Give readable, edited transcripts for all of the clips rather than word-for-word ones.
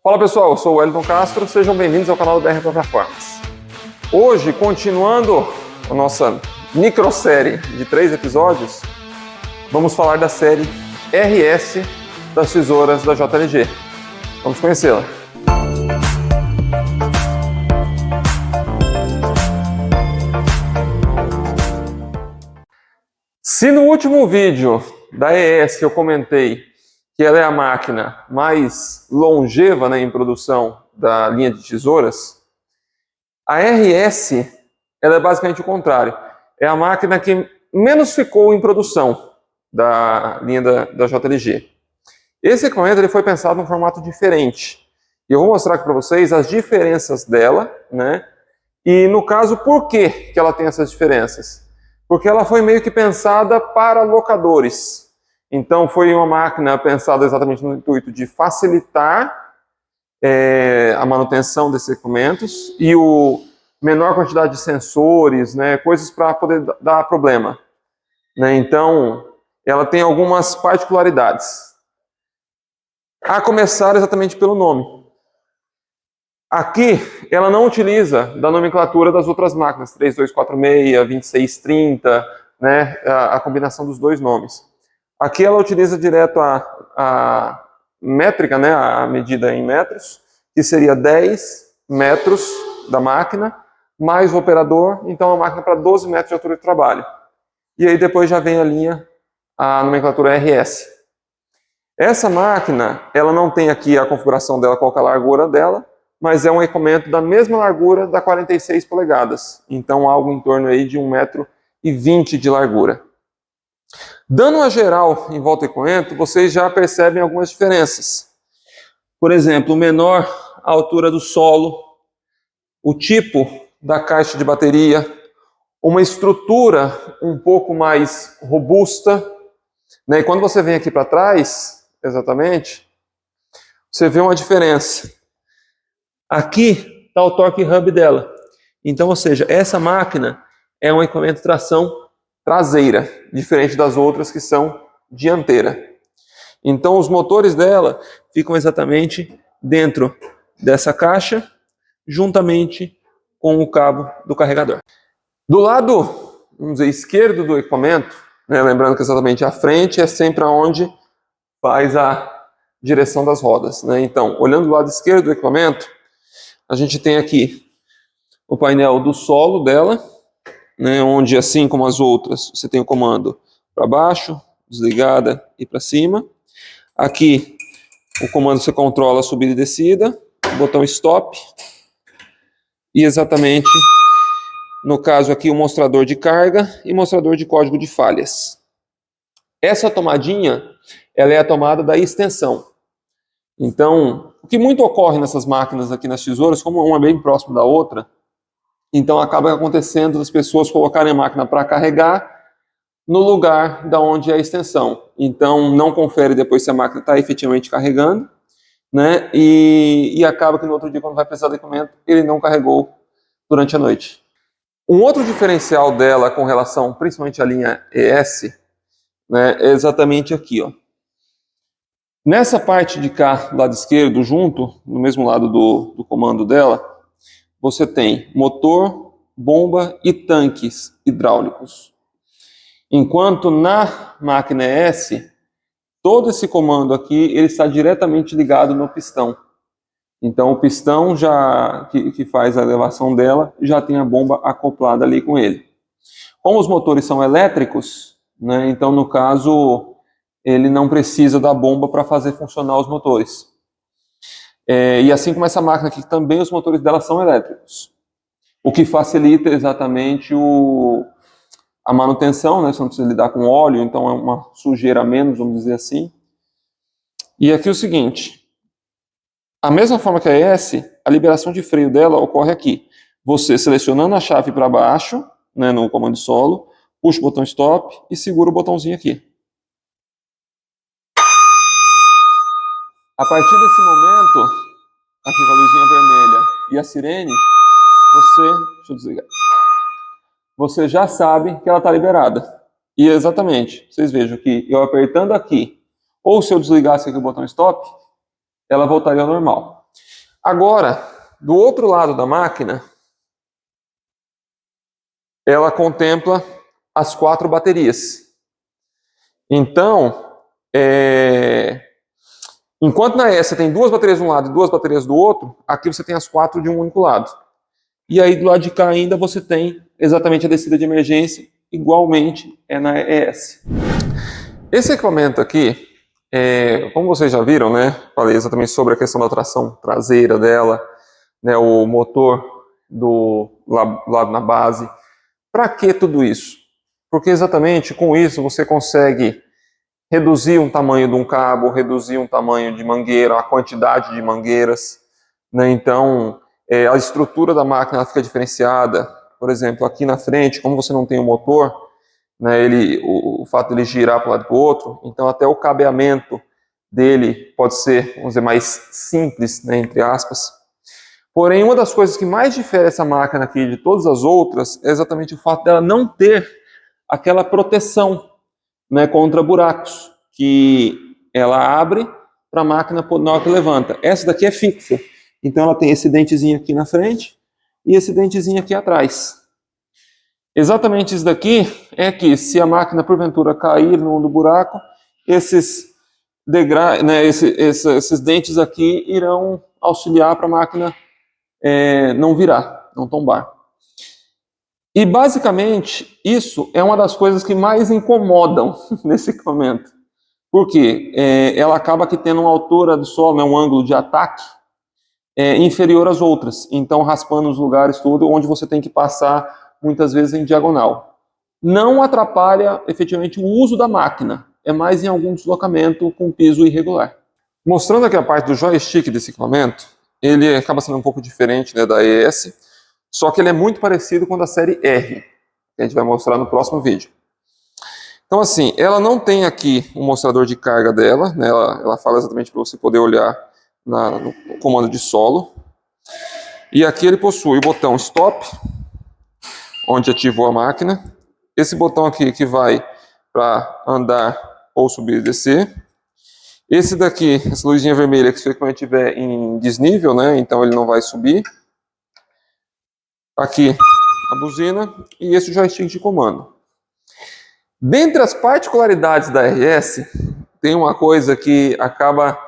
Fala pessoal, eu sou o Wellington Castro, sejam bem-vindos ao canal do BR Plataformas. Hoje, continuando a nossa microsérie de 3 episódios, vamos falar da série RS das tesouras da JLG. Vamos conhecê-la. Se no último vídeo da ES eu comentei que ela é a máquina mais longeva, né, em produção da linha de tesouras, a RS ela é basicamente o contrário. É a máquina que menos ficou em produção da linha da JLG. Esse equipamento ele foi pensado num formato diferente. E eu vou mostrar aqui para vocês as diferenças dela, né? E no caso, por que ela tem essas diferenças? Porque ela foi meio que pensada para locadores. Então foi uma máquina pensada exatamente no intuito de facilitar a manutenção desses equipamentos e o menor quantidade de sensores, né, coisas para poder dar problema. Né? Então ela tem algumas particularidades. A começar exatamente pelo nome. Aqui ela não utiliza da nomenclatura das outras máquinas, 3246, 2630, né, a combinação dos dois nomes. Aqui ela utiliza direto a métrica, né, a medida em metros, que seria 10 metros da máquina, mais o operador, então a máquina para 12 metros de altura de trabalho. E aí depois já vem a nomenclatura RS. Essa máquina, ela não tem aqui a configuração dela, qual é a largura dela, mas é um equipamento da mesma largura da 46 polegadas, então algo em torno aí de 1,20 m de largura. Dando uma geral em volta do equipamento, vocês já percebem algumas diferenças. Por exemplo, menor a altura do solo, o tipo da caixa de bateria, uma estrutura um pouco mais robusta, né? E quando você vem aqui para trás, exatamente, você vê uma diferença. Aqui está o torque hub dela. Então, ou seja, essa máquina é um equipamento de tração traseira, diferente das outras que são dianteira. Então os motores dela ficam exatamente dentro dessa caixa, juntamente com o cabo do carregador. Do lado, vamos dizer, esquerdo do equipamento, né, lembrando que exatamente a frente é sempre onde faz a direção das rodas. Né? Então, olhando do lado esquerdo do equipamento, a gente tem aqui o painel do solo dela, né, onde, assim como as outras, você tem o comando para baixo, desligada e para cima. Aqui, o comando você controla a subida e descida, o botão stop. E exatamente, no caso aqui, o mostrador de carga e mostrador de código de falhas. Essa tomadinha, ela é a tomada da extensão. Então, o que muito ocorre nessas máquinas aqui nas tesouras, como uma é bem próxima da outra, então acaba acontecendo as pessoas colocarem a máquina para carregar no lugar da onde é a extensão. Então não confere depois se a máquina está efetivamente carregando, né? E acaba que no outro dia, quando vai precisar do equipamento, ele não carregou durante a noite. Um outro diferencial dela com relação principalmente à linha ES, né, é exatamente aqui, ó. Nessa parte de cá, do lado esquerdo, junto, no mesmo lado do comando dela, você tem motor, bomba e tanques hidráulicos. Enquanto na máquina ES, todo esse comando aqui ele está diretamente ligado no pistão. Então o pistão que faz a elevação dela já tem a bomba acoplada ali com ele. Como os motores são elétricos, né, então no caso ele não precisa da bomba para fazer funcionar os motores. E assim como essa máquina aqui, também os motores dela são elétricos. O que facilita exatamente a manutenção, né? Você não precisa lidar com óleo, então é uma sujeira a menos, vamos dizer assim. E aqui o seguinte, a mesma forma que a ES, a liberação de freio dela ocorre aqui. Você selecionando a chave para baixo, né, no comando solo, puxa o botão stop e segura o botãozinho aqui. A partir desse momento, aqui com a luzinha vermelha e a sirene, deixa eu desligar, você já sabe que ela está liberada. E exatamente, vocês vejam que eu apertando aqui, ou se eu desligasse aqui o botão stop, ela voltaria ao normal. Agora, do outro lado da máquina, ela contempla as 4 baterias. Então, enquanto na S você tem 2 baterias de um lado e 2 baterias do outro, aqui você tem as 4 de um único lado. E aí do lado de cá ainda você tem exatamente a descida de emergência, igualmente é na ES. Esse equipamento aqui, como vocês já viram, né? Falei exatamente sobre a questão da tração traseira dela, né, o motor do lado na base. Para que tudo isso? Porque exatamente com isso você consegue reduzir o tamanho de um cabo, reduzir o tamanho de mangueira, a quantidade de mangueiras, né? Então, a estrutura da máquina fica diferenciada. Por exemplo, aqui na frente, como você não tem o motor, né, o fato dele girar para um lado e para o outro, então até o cabeamento dele pode ser, vamos dizer, mais simples, né, entre aspas. Porém, uma das coisas que mais difere essa máquina aqui de todas as outras é exatamente o fato dela não ter aquela proteção, né, contra buracos, que ela abre para a máquina na hora que levanta. Essa daqui é fixa, então ela tem esse dentezinho aqui na frente e esse dentezinho aqui atrás. Exatamente isso daqui é que se a máquina porventura cair no buraco, esses dentes aqui irão auxiliar para a máquina não virar, não tombar. E basicamente isso é uma das coisas que mais incomodam nesse equipamento. Porque ela acaba que tendo uma altura do solo, né, um ângulo de ataque inferior às outras. Então raspando os lugares tudo onde você tem que passar muitas vezes em diagonal. Não atrapalha efetivamente o uso da máquina. É mais em algum deslocamento com piso irregular. Mostrando aqui a parte do joystick desse equipamento, ele acaba sendo um pouco diferente, né, da ES, só que ele é muito parecido com o da série R, que a gente vai mostrar no próximo vídeo. Então assim, ela não tem aqui o mostrador de carga dela, né, ela fala exatamente para você poder olhar no comando de solo. E aqui ele possui o botão stop, onde ativou a máquina. Esse botão aqui que vai para andar ou subir e descer. Esse daqui, essa luzinha vermelha, que se o equipamento estiver em desnível, né, então ele não vai subir. Aqui a buzina e esse joystick de comando. Dentre as particularidades da RS, tem uma coisa que acaba,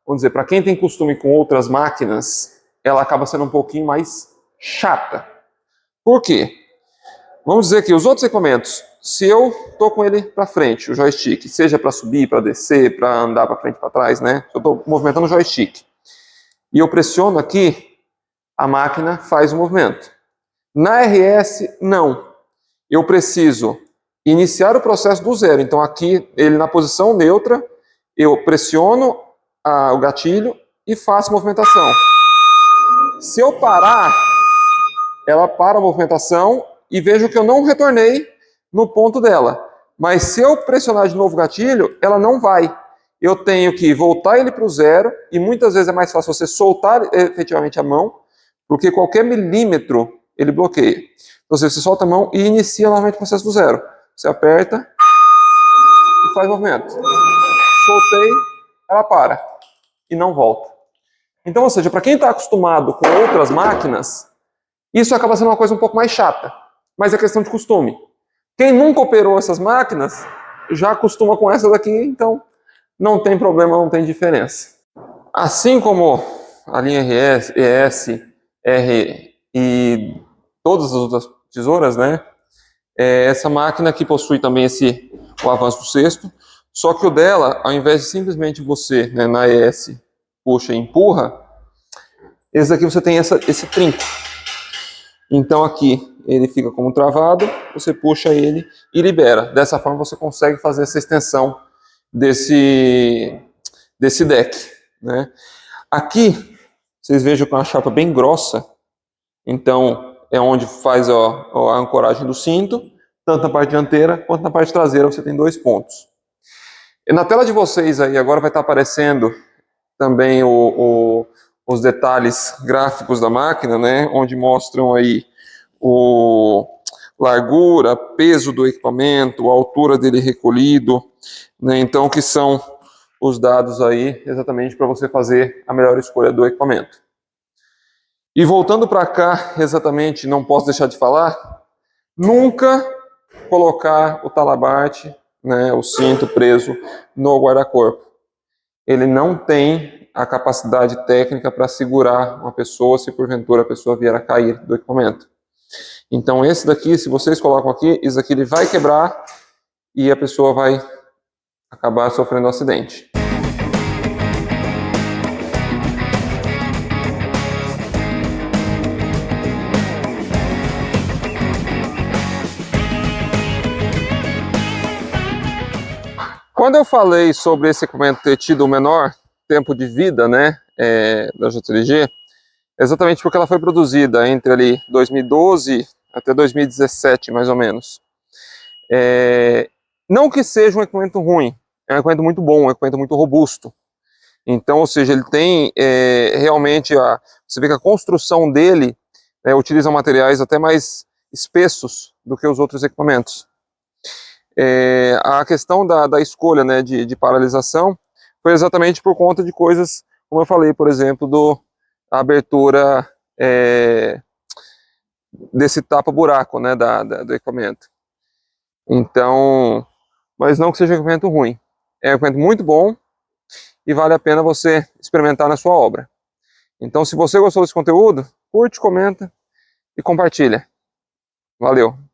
vamos dizer, para quem tem costume com outras máquinas, ela acaba sendo um pouquinho mais chata. Por quê? Vamos dizer que os outros equipamentos, se eu estou com ele para frente, o joystick, seja para subir, para descer, para andar para frente e para trás, né? Eu estou movimentando o joystick. E eu pressiono aqui, a máquina faz o movimento. Na RS, não. Eu preciso iniciar o processo do zero. Então aqui, ele na posição neutra, eu pressiono o gatilho e faço a movimentação. Se eu parar, ela para a movimentação e vejo que eu não retornei no ponto dela. Mas se eu pressionar de novo o gatilho, ela não vai. Eu tenho que voltar ele para o zero e muitas vezes é mais fácil você soltar efetivamente a mão, porque qualquer milímetro ele bloqueia. Então você solta a mão e inicia novamente o processo do zero. Você aperta e faz movimento. Soltei, ela para e não volta. Então, ou seja, para quem está acostumado com outras máquinas, isso acaba sendo uma coisa um pouco mais chata, mas é questão de costume. Quem nunca operou essas máquinas já acostuma com essa daqui, então não tem problema, não tem diferença. Assim como a linha RS, ES, R e todas as outras tesouras, né? Essa máquina aqui possui também o avanço do cesto, só que o dela, ao invés de simplesmente você, né, na ES, puxa e empurra, esse aqui você tem esse trinco. Então aqui ele fica como travado, você puxa ele e libera. Dessa forma você consegue fazer essa extensão desse deck, né? Aqui, vocês vejam com a chapa bem grossa, então é onde faz a ancoragem do cinto, tanto na parte dianteira quanto na parte traseira você tem 2 pontos. E na tela de vocês aí agora vai estar aparecendo também os detalhes gráficos da máquina, né, onde mostram aí largura, peso do equipamento, a altura dele recolhido, né, então que são os dados aí exatamente para você fazer a melhor escolha do equipamento. E voltando para cá, exatamente, não posso deixar de falar, nunca colocar o talabarte, né, o cinto preso no guarda-corpo. Ele não tem a capacidade técnica para segurar uma pessoa se porventura a pessoa vier a cair do equipamento. Então esse daqui, se vocês colocam aqui, esse daqui ele vai quebrar e a pessoa vai acabar sofrendo um acidente. Quando eu falei sobre esse equipamento ter tido o menor tempo de vida, né, da JLG, é exatamente porque ela foi produzida entre ali 2012 até 2017, mais ou menos. Não que seja um equipamento ruim, é um equipamento muito bom, um equipamento muito robusto. Então, ou seja, ele tem realmente, você vê que a construção dele utiliza materiais até mais espessos do que os outros equipamentos. A questão da escolha, né, de paralisação foi exatamente por conta de coisas, como eu falei, por exemplo, da abertura desse tapa-buraco, né, do equipamento. Então, mas não que seja um equipamento ruim. É um equipamento muito bom e vale a pena você experimentar na sua obra. Então, se você gostou desse conteúdo, curte, comenta e compartilha. Valeu!